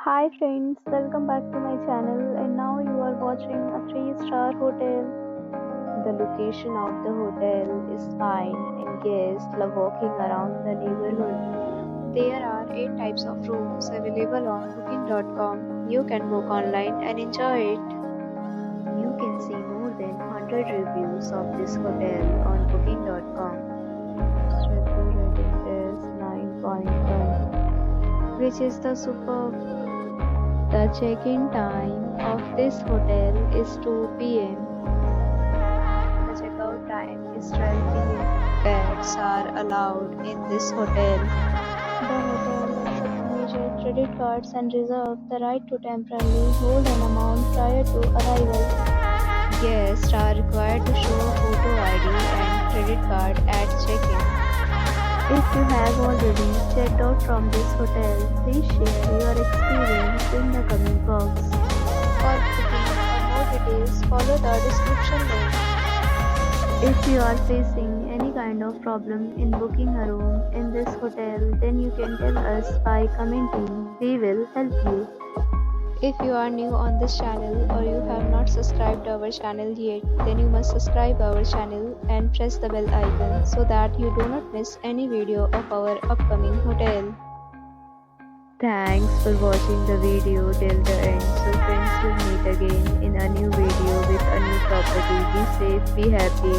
Hi friends, welcome back to my channel and now you are watching a 3-star hotel. The location of the hotel is fine and guests love walking around the neighborhood. There are 8 types of rooms available on booking.com. You can book online and enjoy it. You can see more than 100 reviews of this hotel on booking.com. Its review rating is 9.1, which is the superb. The check-in time of this hotel is 2 p.m. The check-out time is 12 p.m. Pets are allowed in this hotel. The hotel accepts major credit cards and reserves the right to temporarily hold an amount prior to arrival. Guests are required to show a photo ID and credit card at check-in. If you have already checked out from this hotel, please share your experience in the comment box. For booking or more details, follow the description link. If you are facing any kind of problem in booking a room in this hotel, then you can tell us by commenting. We will help you. If you are new on this channel or you have not subscribed our channel yet, then you must subscribe our channel and press the bell icon so that you do not miss any video of our upcoming hotel. Thanks for watching the video till the end. So friends, will meet again in a new video with a new property. Be safe, be happy.